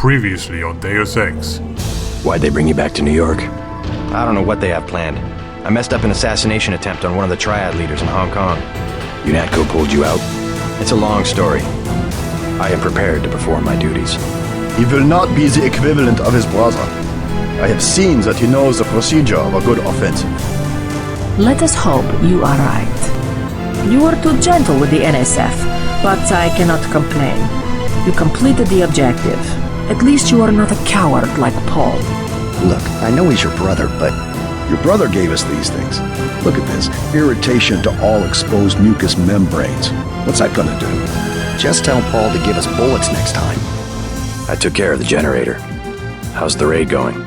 Previously on Deus Ex. Why'd they bring you back to New York? I don't know what they have planned. I messed up an assassination attempt on one of the Triad leaders in Hong Kong. UNATCO pulled you out? It's a long story. I am prepared to perform my duties. He will not be the equivalent of his brother. I have seen that he knows the procedure of a good offensive. Let us hope you are right. You were too gentle with the NSF, but I cannot complain. You completed the objective. At least you are not a coward like Paul. Look, I know he's your brother, but your brother gave us these things. Look at this. Irritation to all exposed mucous membranes. What's that gonna do? Just tell Paul to give us bullets next time. I took care of the generator. How's the raid going?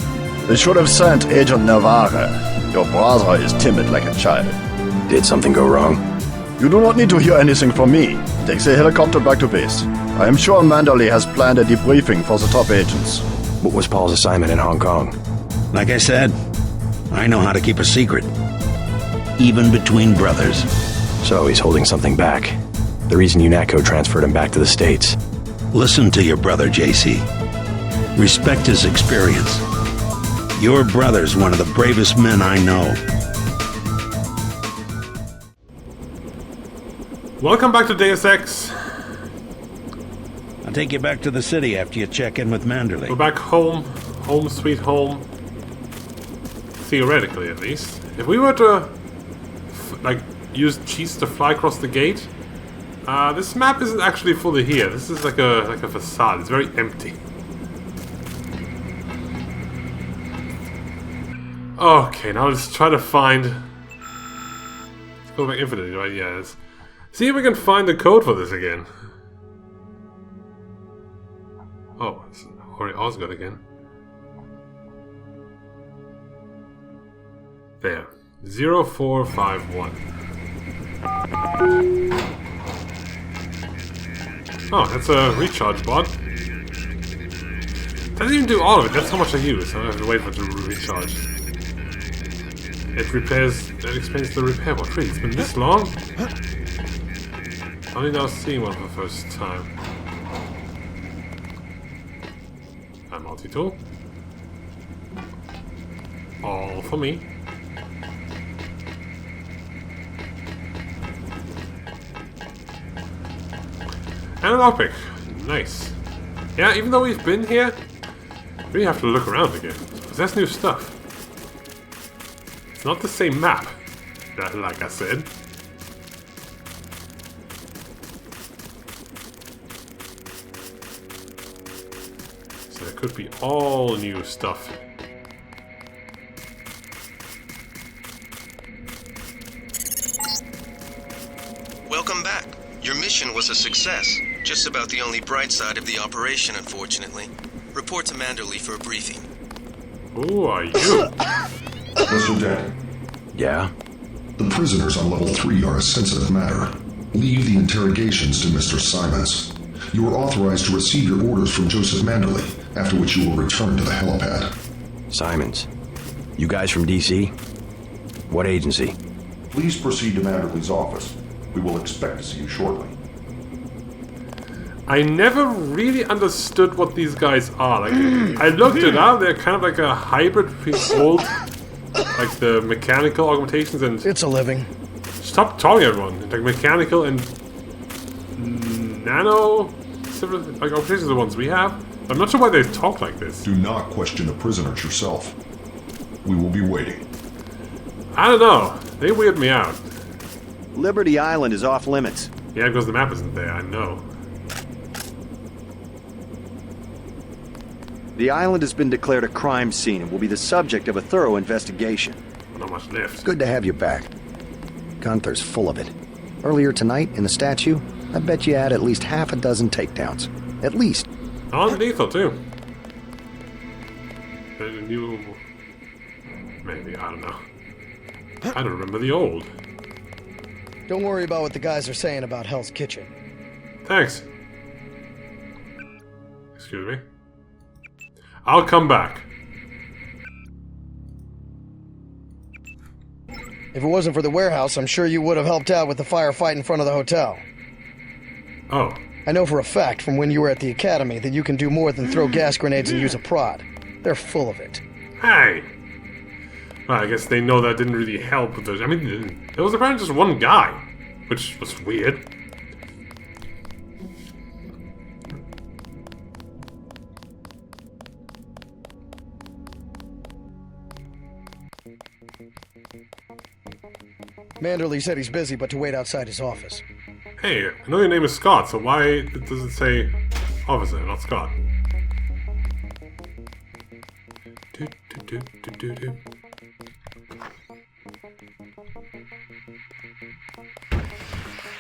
They should have sent Agent Navarre. Your brother is timid like a child. Did something go wrong? You do not need to hear anything from me. Take the helicopter back to base. I am sure Manderley has planned a debriefing for the top agents. What was Paul's assignment in Hong Kong? Like I said, I know how to keep a secret. Even between brothers. So he's holding something back. The reason UNATCO transferred him back to the States. Listen to your brother, JC. Respect his experience. Your brother's one of the bravest men I know. Welcome back to Deus Ex. I'll take you back to the city after you check in with Manderley. We're back home. Home sweet home. Theoretically, at least. If we were to, use cheats to fly across the gate, this map isn't actually fully here. This is like a facade. It's very empty. Okay, now let's try to find... Let's go back infinitely, right? Yeah, let's see if we can find the code for this again. Oh, it's Ori Osgood again. There. 0451. Oh, that's a recharge bod. Doesn't even do all of it, that's how much I use. I don't have to wait for it to recharge. It repairs... That explains the repair bod. Really, it's been this long? Only now seeing one for the first time. A multi-tool. All for me. And an lockpick. Nice. Yeah, even though we've been here, we have to look around again. Because that's new stuff. It's not the same map, like I said. So there could be all new stuff. Welcome back. Your mission was a success. Just about the only bright side of the operation, unfortunately. Report to Manderley for a briefing. Who are you? Mr. Dent. Yeah? The prisoners on level 3 are a sensitive matter. Leave the interrogations to Mr. Simons. You are authorized to receive your orders from Joseph Manderley, after which you will return to the helipad. Simons. You guys from DC? What agency? Please proceed to Manderley's office. We will expect to see you shortly. I never really understood what these guys are. Like, I looked it up. They're kind of like a hybrid between old, like the mechanical augmentations and. It's a living. Stop talking, everyone. Like mechanical and nano, like augmentations are the ones we have. I'm not sure why they talk like this. Do not question the prisoners yourself. We will be waiting. I don't know. They weird me out. Liberty Island is off limits. Yeah, because the map isn't there. I know. The island has been declared a crime scene and will be the subject of a thorough investigation. Not much left. Good to have you back. Gunther's full of it. Earlier tonight, in the statue, I bet you had at least half a dozen takedowns. At least. Non-lethal, too. The new... Maybe, I don't know. I don't remember the old. Don't worry about what the guys are saying about Hell's Kitchen. Thanks. Excuse me. I'll come back. If it wasn't for the warehouse, I'm sure you would have helped out with the firefight in front of the hotel. Oh, I know for a fact from when you were at the academy that you can do more than throw gas grenades and use a prod. They're full of it. Hey! Well, I guess they know that didn't really help with the... I mean, there was apparently just one guy, which was weird. Manderley said he's busy, but to wait outside his office. Hey, I know your name is Scott, so why does it say officer, not Scott?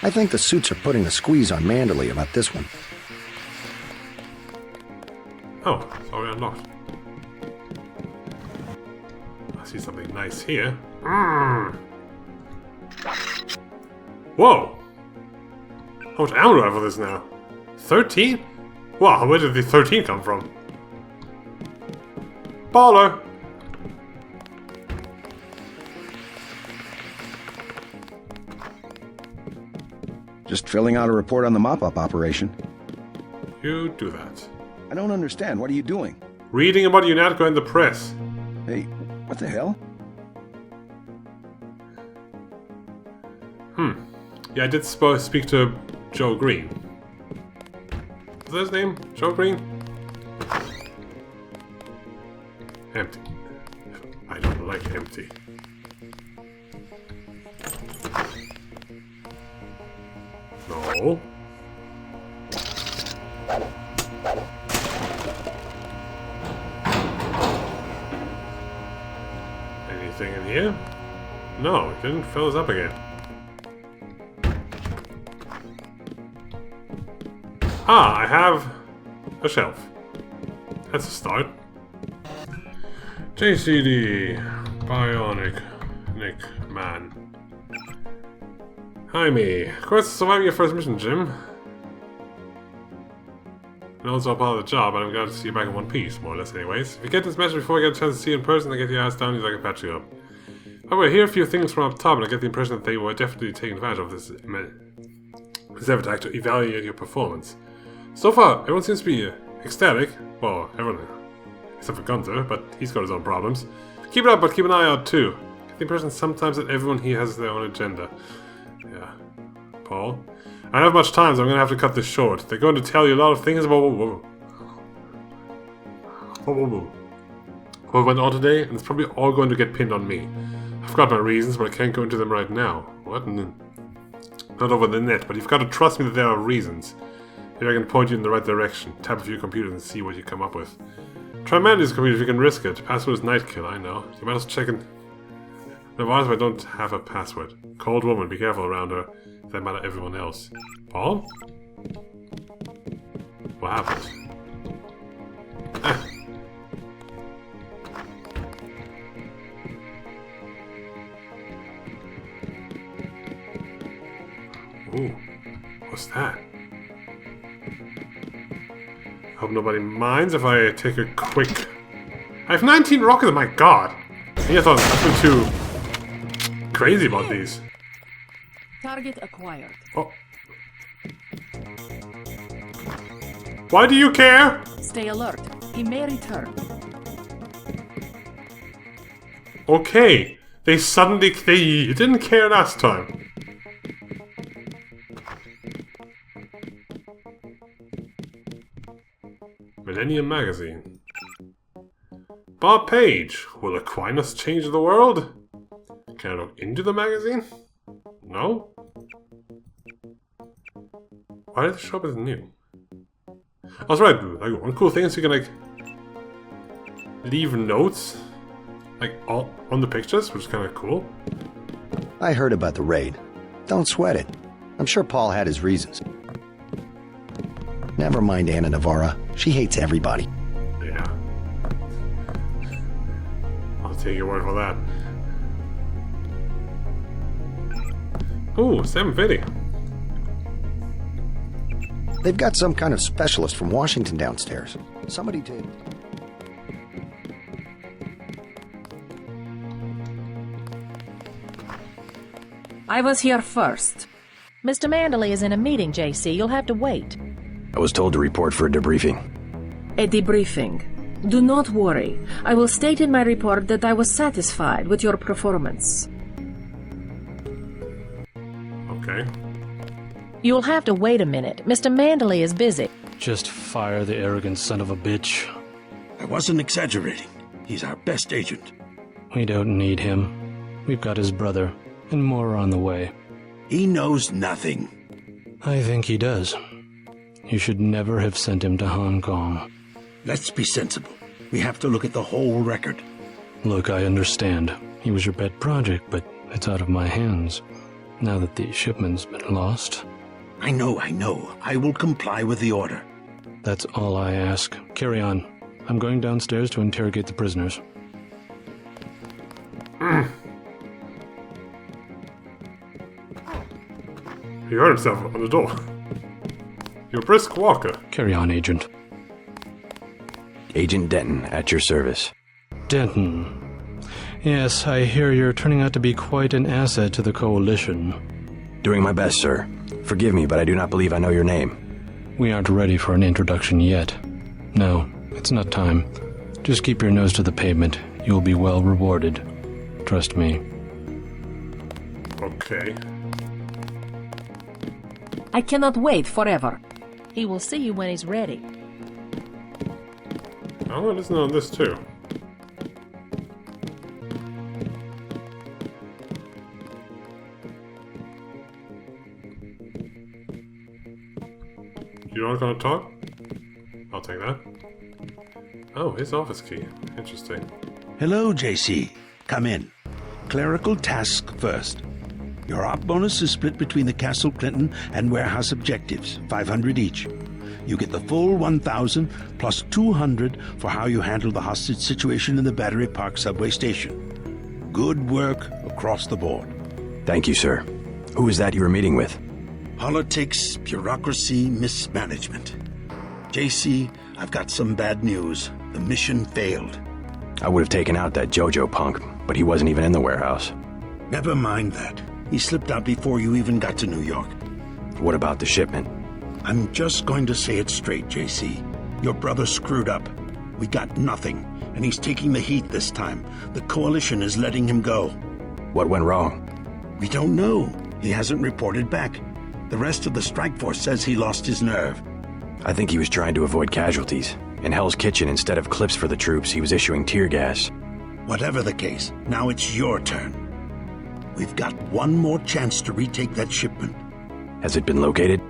I think the suits are putting a squeeze on Manderley about this one. Oh, sorry, unlocked. I see something nice here. Whoa! How much ammo do I have for this now? 13? Wow, where did the 13 come from? Baller! Just filling out a report on the mop-up operation. You do that. I don't understand. What are you doing? Reading about UNATCO in the press. Hey, what the hell? Yeah, I did speak to Joe Green. Is that his name? Joe Green? Empty. I don't like empty. No. Anything in here? No, it didn't fill us up again. Ah, I have a shelf. That's a start. JCD, Bionic, Nick, Man. Hi, me. Of course, surviving your first mission, Jim. And also a part of the job, and I'm glad to see you back in one piece, more or less anyways. If you get this message before I get a chance to see you in person, then get your ass down, I can patch you up. I will hear a few things from up top, and I get the impression that they were definitely taking advantage of this effort to evaluate your performance. So far, everyone seems to be ecstatic. Well, everyone except for Gunther, but he's got his own problems. Keep it up, but keep an eye out too. I get the impression sometimes that everyone here has their own agenda. Yeah. Paul? I don't have much time, so I'm gonna have to cut this short. They're going to tell you a lot of things about what went on today, and it's probably all going to get pinned on me. I've got my reasons, but I can't go into them right now. What? Not over the net, but you've got to trust me that there are reasons. Maybe I can point you in the right direction. Tap a few computers and see what you come up with. Try manage this computer if you can risk it. Password is Nightkill, I know. You might as well check in. No, why if I don't have a password? Cold woman, be careful around her. If that matter everyone else. Paul? What happened? Ooh, what's that? Hope nobody minds if I take a quick... I have 19 rockets, my god! I thought nothing too crazy about these. Target acquired. Oh. Why do you care? Stay alert. He may return. Okay. They didn't care last time. Millennium Magazine. Bob Page. Will Aquinas change the world? Can I look into the magazine? No? Why did the show up as new? Oh, that's right. Like, one cool thing is you can like leave notes like on the pictures, which is kind of cool. I heard about the raid. Don't sweat it. I'm sure Paul had his reasons. Never mind Anna Navarra. She hates everybody. Yeah. I'll take your word for that. Ooh, 750. They've got some kind of specialist from Washington downstairs. Somebody did. I was here first. Mr. Manderley is in a meeting, JC. You'll have to wait. I was told to report for a debriefing. A debriefing. Do not worry. I will state in my report that I was satisfied with your performance. Okay. You'll have to wait a minute. Mr. Manderley is busy. Just fire the arrogant son of a bitch. I wasn't exaggerating. He's our best agent. We don't need him. We've got his brother, and more are on the way. He knows nothing. I think he does. You should never have sent him to Hong Kong. Let's be sensible. We have to look at the whole record. Look, I understand. He was your pet project, but it's out of my hands. Now that the shipment's been lost. I know. I will comply with the order. That's all I ask. Carry on. I'm going downstairs to interrogate the prisoners. He hurt himself on the door. You're a brisk walker. Carry on, Agent. Agent Denton, at your service. Denton. Yes, I hear you're turning out to be quite an asset to the Coalition. Doing my best, sir. Forgive me, but I do not believe I know your name. We aren't ready for an introduction yet. No, it's not time. Just keep your nose to the pavement. You'll be well rewarded. Trust me. Okay. I cannot wait forever. He will see you when he's ready. I want to listen on this too. You aren't going to talk? I'll take that. Oh, his office key. Interesting. Hello, JC. Come in. Clerical task first. Your op bonus is split between the Castle Clinton and warehouse objectives, 500 each. You get the full 1,000 plus 200 for how you handle the hostage situation in the Battery Park subway station. Good work across the board. Thank you, sir. Who is that you were meeting with? Politics, bureaucracy, mismanagement. JC, I've got some bad news. The mission failed. I would have taken out that JoJo punk, but he wasn't even in the warehouse. Never mind that. He slipped out before you even got to New York. What about the shipment? I'm just going to say it straight, JC. Your brother screwed up. We got nothing, and he's taking the heat this time. The Coalition is letting him go. What went wrong? We don't know. He hasn't reported back. The rest of the strike force says he lost his nerve. I think he was trying to avoid casualties. In Hell's Kitchen, instead of clips for the troops, he was issuing tear gas. Whatever the case, now it's your turn. We've got one more chance to retake that shipment. Has it been located?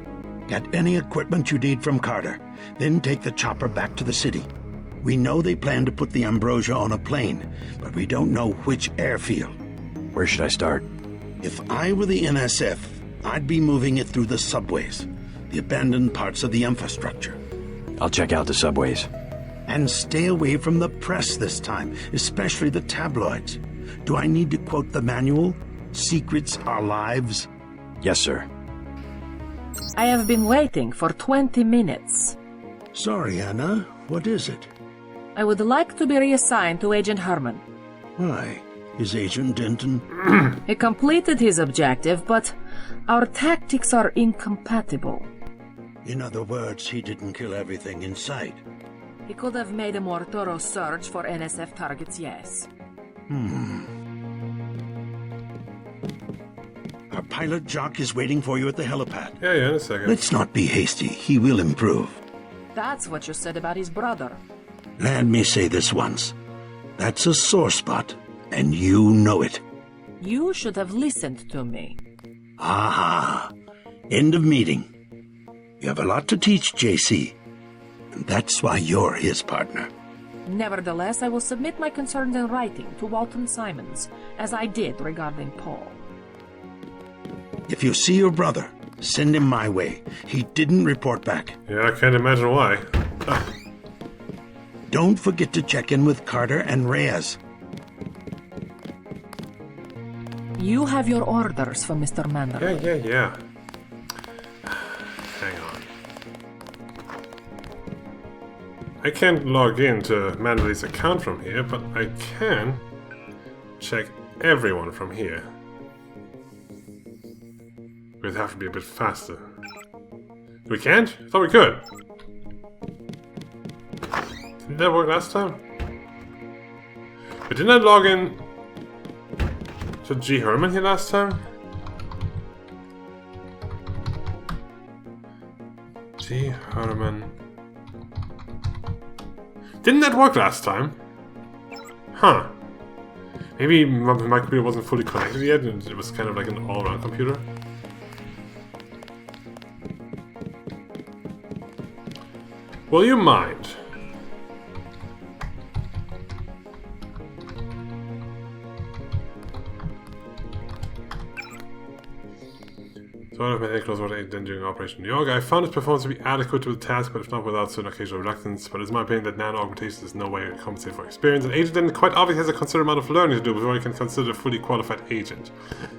Get any equipment you need from Carter, then take the chopper back to the city. We know they plan to put the Ambrosia on a plane, but we don't know which airfield. Where should I start? If I were the NSF, I'd be moving it through the subways, the abandoned parts of the infrastructure. I'll check out the subways. And stay away from the press this time, especially the tabloids. Do I need to quote the manual? Secrets are lives? Yes, sir. I have been waiting for 20 minutes. Sorry, Anna. What is it? I would like to be reassigned to Agent Herman. Why? Is Agent Denton? He completed his objective, but our tactics are incompatible. In other words, he didn't kill everything in sight. He could have made a more thorough search for NSF targets, yes. Our pilot Jock is waiting for you at the helipad. Yeah, in a second. Let's not be hasty. He will improve. That's what you said about his brother. Let me say this once. That's a sore spot, and you know it. You should have listened to me. Aha. End of meeting. You have a lot to teach, JC. And that's why you're his partner. Nevertheless, I will submit my concerns in writing to Walton Simons, as I did regarding Paul. If you see your brother, send him my way. He didn't report back. Yeah, I can't imagine why. Don't forget to check in with Carter and Reyes. You have your orders for Mr. Manderley. Yeah. Hang on. I can't log into Manderley's account from here, but I can check everyone from here. We'd have to be a bit faster. We can't? I thought we could. Didn't that work last time? But didn't I log in to G. Herman here last time? G. Herman. Didn't that work last time? Huh. Maybe my computer wasn't fully connected yet and it was kind of like an all-around computer. Will you mind? So I have close water aid during Operation New York. I found his performance to be adequate to the task, but if not without certain occasional reluctance. But it's my opinion that nano-augmentation is no way to compensate for experience. An agent then quite obviously has a considerable amount of learning to do before he can consider a fully qualified agent.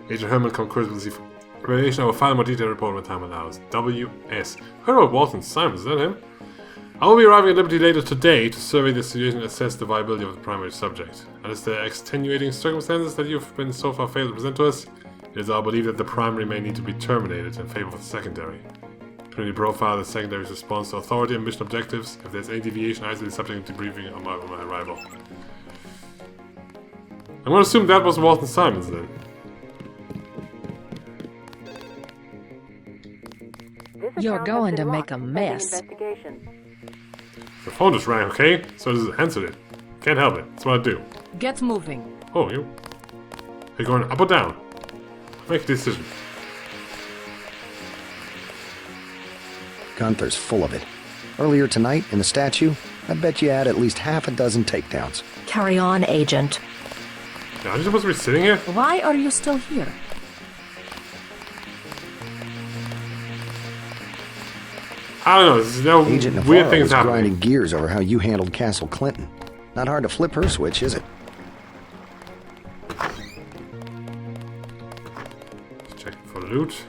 Agent Herman concurs with the evaluation. I will file a more detailed report when time allows. W.S. Heard about Walton Simons, is that him? I will be arriving at Liberty later today to survey the situation and assess the viability of the primary subject. And as the extenuating circumstances that you've been so far failed to present to us, it is our belief that the primary may need to be terminated in favor of the secondary. Community profile the secondary's response to authority and mission objectives. If there's any deviation, I will be subject to debriefing on my arrival. I'm going to assume that was Walton Simons then. You're going to make a mess. The phone just rang, okay? So I just answered it. Can't help it. That's what I do. Get moving. Oh, you... Are you going up or down? Make a decision. Gunther's full of it. Earlier tonight, in the statue, I bet you had at least half a dozen takedowns. Carry on, Agent. Yeah, are you supposed to be sitting here? Why are you still here? I don't know, there's no Agent weird Navarro things was happening. grinding gears over how you handled Castle Clinton. Not hard to flip her switch, is it? Check for loot.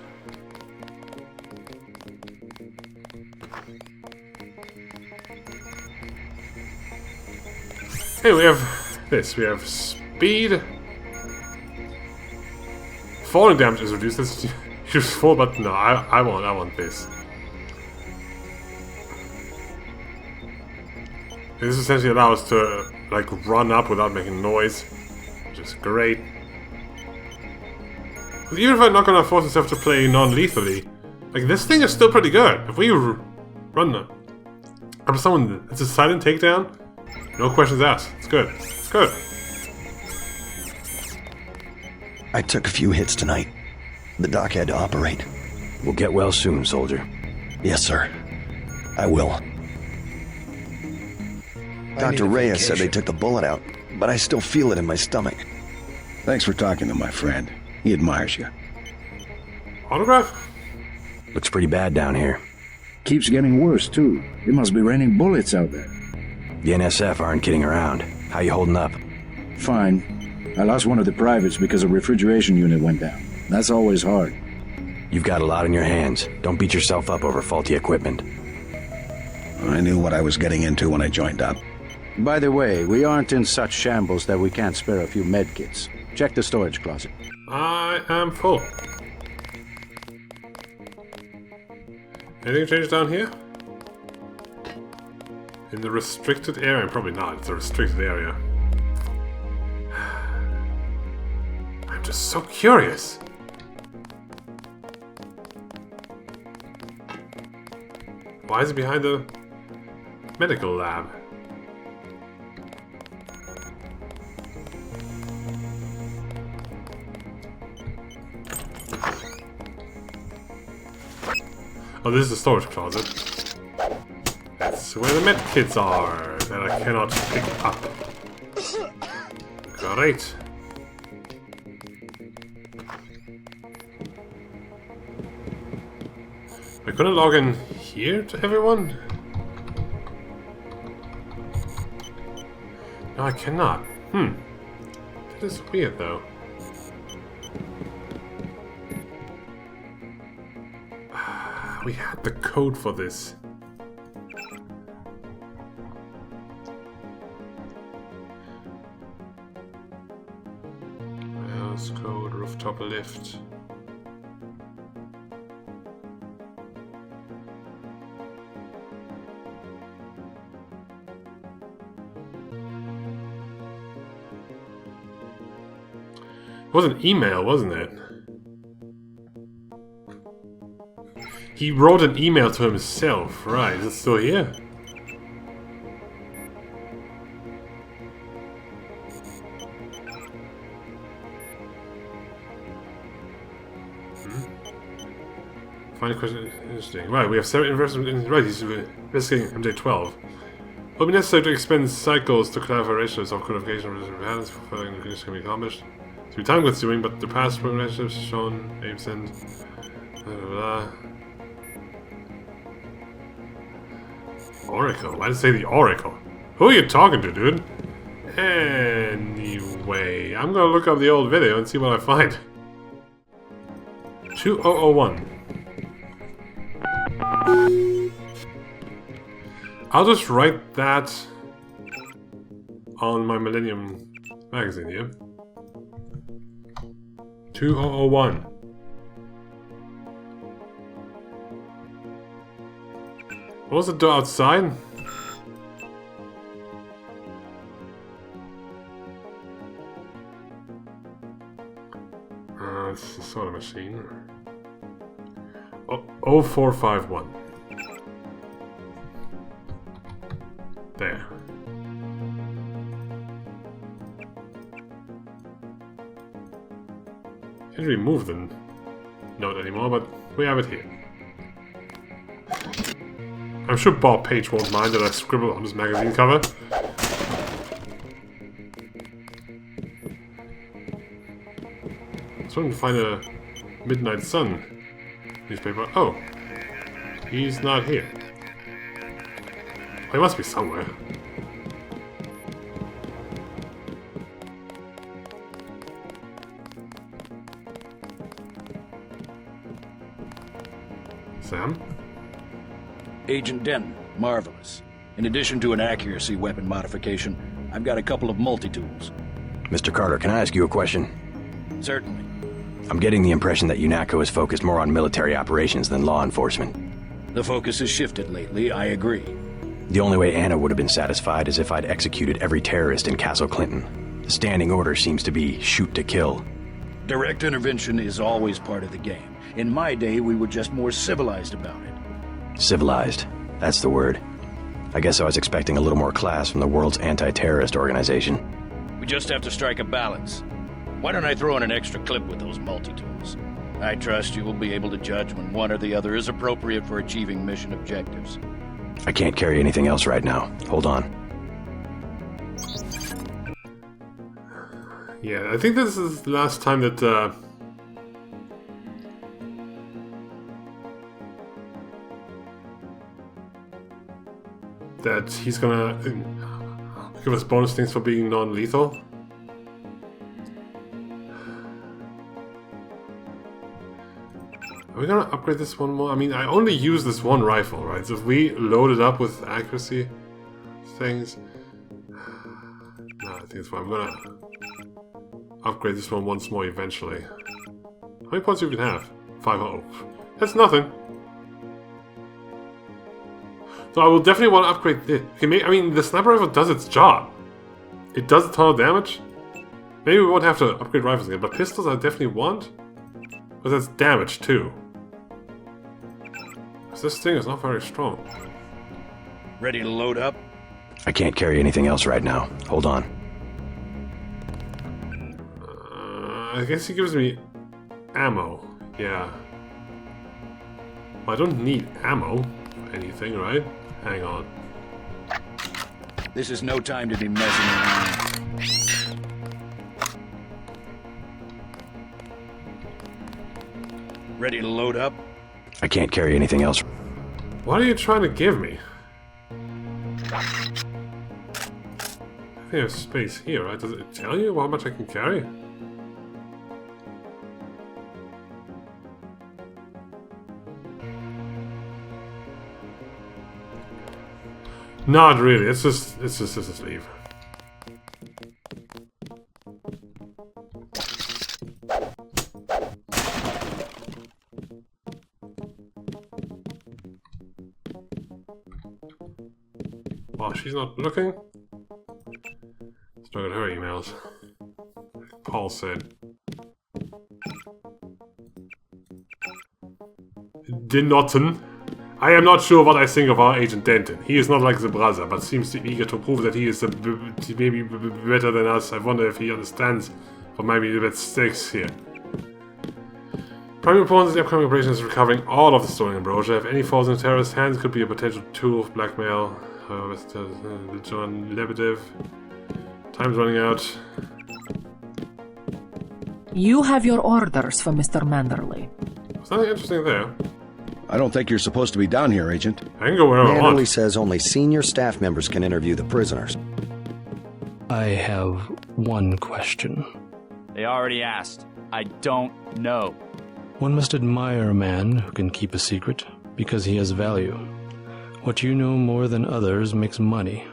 Hey, we have this. We have speed. Falling damage is reduced. That's useful, but no, I want this. This essentially allows us to like run up without making noise, which is great. Even if I'm not gonna force myself to play non-lethally, like this thing is still pretty good. If we run up someone, it's a silent takedown, no questions asked. It's good. It's good. I took a few hits tonight. The doc had to operate. We'll get well soon, soldier. Yes, sir. I will. Dr. Reyes said they took the bullet out, but I still feel it in my stomach. Thanks for talking to my friend. He admires you. Autograph? Looks pretty bad down here. Keeps getting worse, too. It must be raining bullets out there. The NSF aren't kidding around. How you holding up? Fine. I lost one of the privates because a refrigeration unit went down. That's always hard. You've got a lot on your hands. Don't beat yourself up over faulty equipment. I knew what I was getting into when I joined up. By the way, we aren't in such shambles that we can't spare a few medkits. Check the storage closet. I am full. Anything changed down here? In the restricted area? Probably not. It's a restricted area. I'm just so curious. Why is it behind the medical lab? Oh, this is the storage closet. That's where the medkits are that I cannot pick up. Great. Am I gonna log in here to everyone? No, I cannot. That is weird though. We had the code for this. House code, rooftop lift. It was an email, wasn't it? He wrote an email to himself. Right, is it still here? Find a question interesting. Right, we have 7 investment. Right, he's investigating MJ12. It will be necessary to expend cycles to clarify ratios of codification of patterns for further conditions can be accomplished. It will be time consuming, but the past relationships shown, aim send. Blah, blah, blah. Oracle? Why did it say the Oracle? Who are you talking to, dude? Anyway, I'm gonna look up the old video and see what I find. 2001. I'll just write that on my Millennium magazine here. 2001. What was the door outside? It's a soda machine. Oh, 0451. There. Can't remove the note anymore, but we have it here. I'm sure Bob Page won't mind that I scribble on his magazine cover. I was trying to find a Midnight Sun newspaper. Oh, he's not here. He must be somewhere. Sam? Agent Denton, marvelous. In addition to an accuracy weapon modification, I've got a couple of multi-tools. Mr. Carter, can I ask you a question? Certainly. I'm getting the impression that UNATCO is focused more on military operations than law enforcement. The focus has shifted lately, I agree. The only way Anna would have been satisfied is if I'd executed every terrorist in Castle Clinton. The standing order seems to be shoot to kill. Direct intervention is always part of the game. In my day, we were just more civilized about it. Civilized. That's the word. I guess I was expecting a little more class from the world's anti-terrorist organization. We just have to strike a balance. Why don't I throw in an extra clip with those multi-tools? I trust you will be able to judge when one or the other is appropriate for achieving mission objectives. I can't carry anything else right now. Hold on. Yeah, I think this is the last time that that he's gonna give us bonus things for being non-lethal. Are we gonna upgrade this one more? I mean, I only use this one rifle, right? So if we load it up with accuracy things... No, I think that's fine. I'm gonna upgrade this one once more eventually. How many points do we even have? 5. Oh, that's nothing. So I will definitely want to upgrade this. Okay, I mean, the sniper rifle does its job. It does a ton of damage. Maybe we won't have to upgrade rifles again, but pistols I definitely want. But that's damage too. This thing is not very strong. Ready to load up? I can't carry anything else right now. Hold on. I guess he gives me ammo. Yeah. Well, I don't need ammo for anything, right? Hang on. This is no time to be messing around. Ready to load up? I can't carry anything else. What are you trying to give me? I think there's space here, right? Does it tell you how much I can carry? Not really. Let's just leave. While she's not looking, let's look at her emails. Like Paul said. Denton. I am not sure what I think of our Agent Denton. He is not like the brother, but seems to be eager to prove that he is maybe better than us. I wonder if he understands what might be the bit stakes here. Primary opponents in the upcoming operation is recovering all of the stolen ambrosia. If any falls into terrorist hands, could be a potential tool of blackmail. John Lebedev. Time's running out. You have your orders for Mr. Manderley. There's nothing interesting there. I don't think you're supposed to be down here, Agent. I can go wherever I want. Manderley says only senior staff members can interview the prisoners. I have one question. They already asked. I don't know. One must admire a man who can keep a secret because he has value. What you know more than others makes money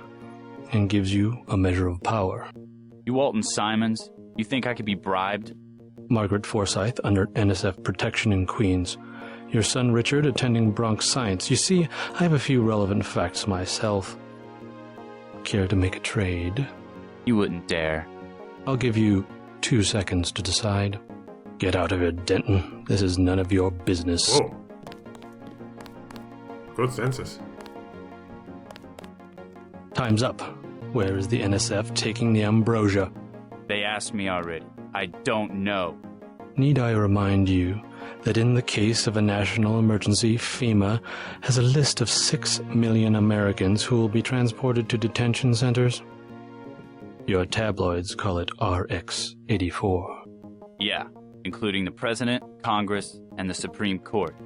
and gives you a measure of power. You Walton Simons? You think I could be bribed? Margaret Forsyth under NSF protection in Queens. Your son Richard attending Bronx Science. You see, I have a few relevant facts myself. Care to make a trade? You wouldn't dare. I'll give you 2 seconds to decide. Get out of here, Denton. This is none of your business. Whoa. Good census. Time's up. Where is the NSF taking the ambrosia? They asked me already. I don't know. Need I remind you that in the case of a national emergency, FEMA has a list of 6 million Americans who will be transported to detention centers? Your tabloids call it RX-84. Yeah, including the President, Congress, and the Supreme Court.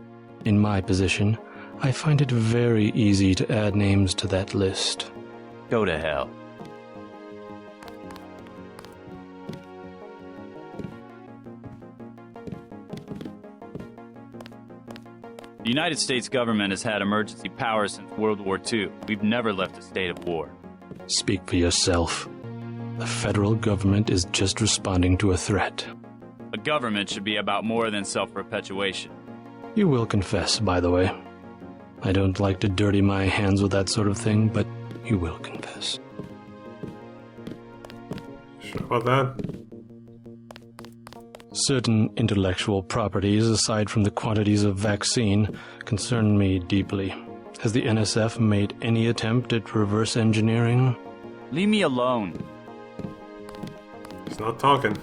In my position, I find it very easy to add names to that list. Go to hell. The United States government has had emergency powers since World War II. We've never left a state of war. Speak for yourself. The federal government is just responding to a threat. A government should be about more than self-perpetuation. You will confess, by the way. I don't like to dirty my hands with that sort of thing, but you will confess. Sure about that? Certain intellectual properties, aside from the quantities of vaccine, concern me deeply. Has the NSF made any attempt at reverse engineering? Leave me alone. He's not talking.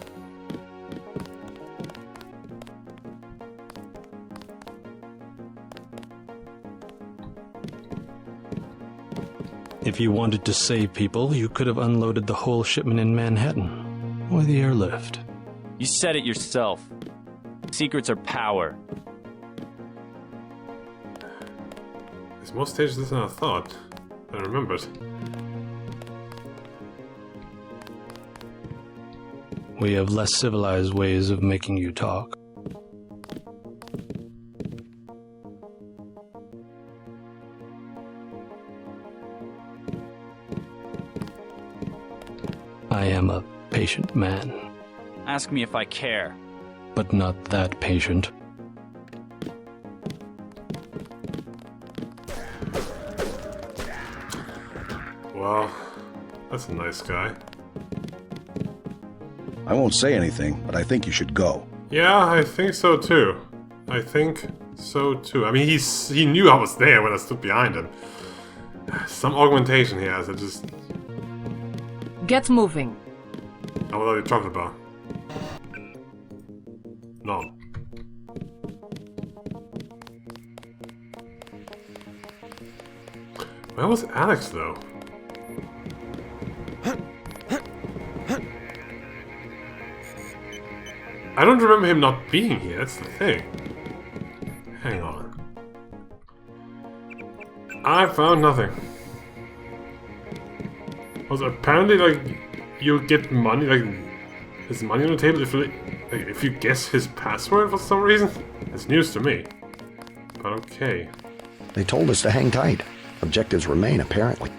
If you wanted to save people, you could have unloaded the whole shipment in Manhattan, or the airlift. You said it yourself. Secrets are power. There's more stages to this than I thought. I remembered. We have less civilized ways of making you talk. I am a patient man. Ask me if I care. But not that patient. Well, that's a nice guy. I won't say anything, but I think you should go. Yeah, I think so too. I think so too. I mean, he knew I was there when I stood behind him. Some augmentation he has. I just... Get moving. Oh, what are you talking about? No. Where was Alex, though? I don't remember him not being here, that's the thing. Hang on. I found nothing. Also, apparently, like, you'll get money, like, there's money on the table if you guess his password for some reason. It's news to me. But okay. They told us to hang tight. Objectives remain, apparently.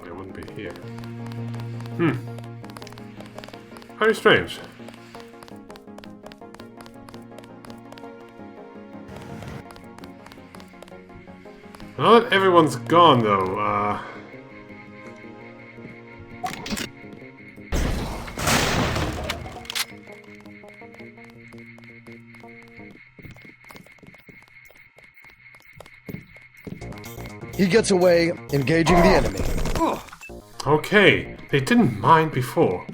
I wouldn't be here. Very strange. Now that everyone's gone, though, He gets away, engaging the enemy. Okay, they didn't mind before.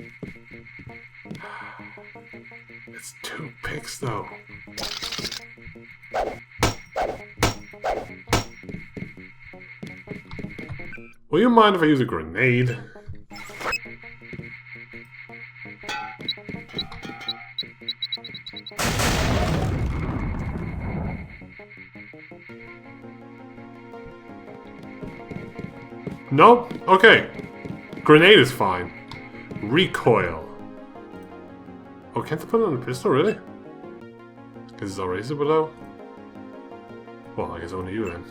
It's 2 picks though. Will you mind if I use a grenade? Nope. Okay. Grenade is fine. Recoil. Oh, can't I put it on the pistol, really? Because it's already below? Well, I guess only you then.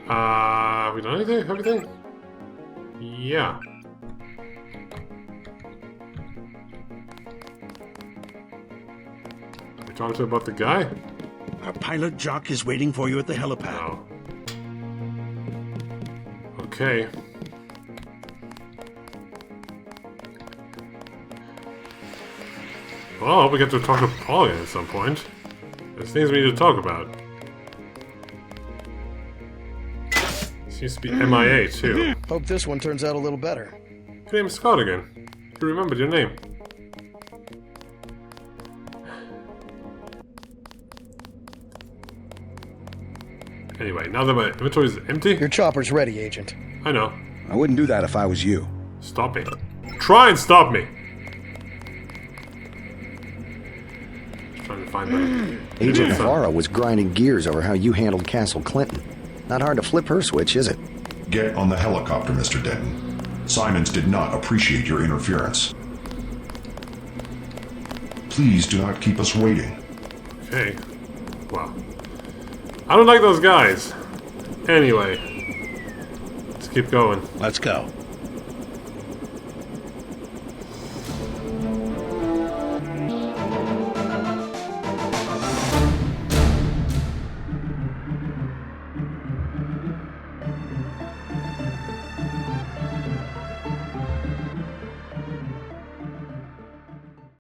Have we done anything? Everything? Yeah. We talked about the guy? Our pilot Jock is waiting for you at the helipad. Oh. Okay. Well, I hope we get to talk to Paul again at some point. There's things we need to talk about. Seems to be MIA too. Hope this one turns out a little better. Your name is Scott again. You remembered your name. Anyway, now that my inventory is empty... Your chopper's ready, Agent. I know. I wouldn't do that if I was you. Stop me. Try and stop me! Just trying to find that. Agent Navarro was grinding gears over how you handled Castle Clinton. Not hard to flip her switch, is it? Get on the helicopter, Mr. Denton. Simons did not appreciate your interference. Please do not keep us waiting. Okay. Wow. I don't like those guys. Anyway. Let's keep going. Let's go.